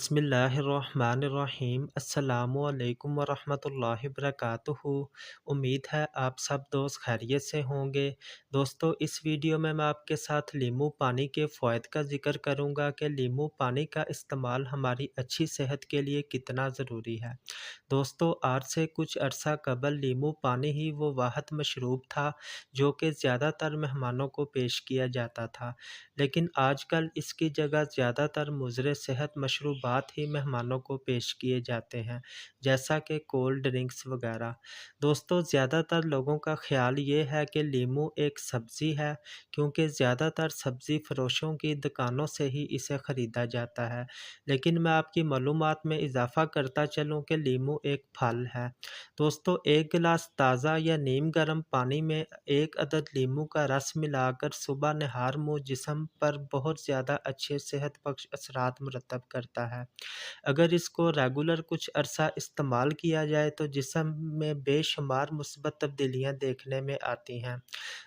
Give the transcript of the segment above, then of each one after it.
बिस्मिल्लाहिर्रहमानिर्रहीम अस्सलामुअलैकुम वरहमतुल्लाहि वबरकातुहू। उम्मीद है आप सब दोस्त खैरियत से होंगे। दोस्तों, इस वीडियो में मैं आपके साथ लीमू पानी के फ़वाइद का ज़िक्र करूंगा कि लीमू पानी का इस्तेमाल हमारी अच्छी सेहत के लिए कितना ज़रूरी है। दोस्तों, आज से कुछ अरसा कबल लीमू पानी ही वो वाहद मशरूब था जो कि ज़्यादातर मेहमानों को पेश किया जाता था, लेकिन आजकल इसकी जगह ज़्यादातर मुज़र सेहत मशरूबात ही मेहमानों को पेश किए जाते हैं, जैसा कि कोल्ड ड्रिंक्स वगैरह। दोस्तों, ज़्यादातर लोगों का ख़्याल ये है कि लीमू एक सब्ज़ी है, क्योंकि ज़्यादातर सब्ज़ी फ़रोशों की दुकानों से ही इसे ख़रीदा जाता है, लेकिन मैं आपकी मालूमात में इजाफ़ा करता चलूँ कि लीमू एक फल है। दोस्तों, एक गिलास ताज़ा या नीम गर्म पानी में एक अदद लीमू का रस मिलाकर सुबह नहार मुँह जिस्म पर बहुत ज़्यादा अच्छे सेहत बख्श असरात मुरतब करता है। अगर इसको रेगुलर कुछ अरसा इस्तेमाल किया जाए तो जिस्म में बेशुमार मुस्बत तब्दीलियाँ देखने में आती हैं।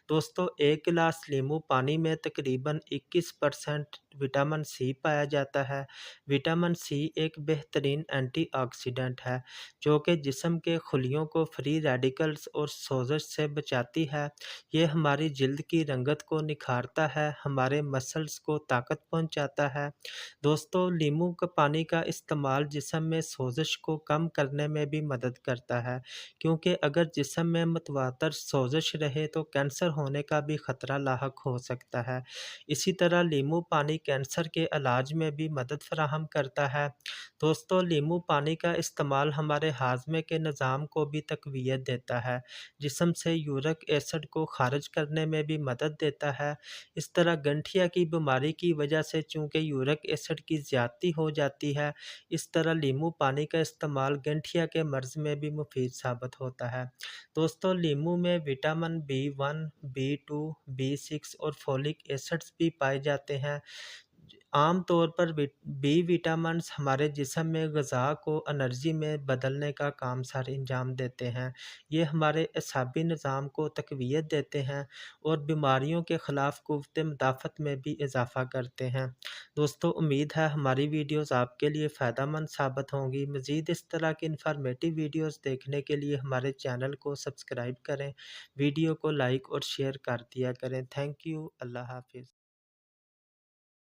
दोस्तों, एक गिलास लीमू पानी में तकरीबन 21% विटामिन सी पाया जाता है। विटामिन सी एक बेहतरीन एंटीऑक्सीडेंट है, जो कि जिस्म के खुलियों को फ्री रेडिकल्स और सोजश से बचाती है। ये हमारी जिल्द की रंगत को निखारता है, हमारे मसल्स को ताकत पहुंचाता है। दोस्तों, नींबू का पानी का इस्तेमाल जिस्म में सोजिश को कम करने में भी मदद करता है, क्योंकि अगर जिस्म में मुतवातर सोजिश रहे तो कैंसर होने का भी खतरा लाहक हो सकता है। इसी तरह नींबू पानी कैंसर के इलाज में भी मदद फराहम करता है। दोस्तों, नींबू पानी का इस्तेमाल हमारे हाजमे के निज़ाम को भी तक़वियत देता है, जिस्म से यूरिक एसिड को खारिज करने में भी मदद देता है। इस तरह गठिया की बीमारी की वजह से चूँकि यूरिक एसिड की ज़्यादती हो जाती है, इस तरह नींबू पानी का इस्तेमाल गठिया के मर्ज़ में भी मुफीद साबित होता है। दोस्तों, नींबू में विटामिन B1, B2, B6 और फोलिक एसिड्स भी पाए जाते हैं। आम तौर पर बी विटामिन्स हमारे जिस्म में ग़िज़ा को एनर्जी में बदलने का काम सर अंजाम देते हैं। ये हमारे असाबी निज़ाम को तक़वियत देते हैं और बीमारियों के ख़िलाफ़ क़ुव्वत मुदाफ़अत में भी इज़ाफ़ा करते हैं। दोस्तों, उम्मीद है हमारी वीडियोज़ आपके लिए फ़ायदेमंद साबित होंगी। मज़ीद इस तरह की इन्फॉर्मेटिव वीडियोज़ देखने के लिए हमारे चैनल को सब्सक्राइब करें, वीडियो को लाइक और शेयर कर दिया करें। Thank you. अल्लाह हाफ़िज़।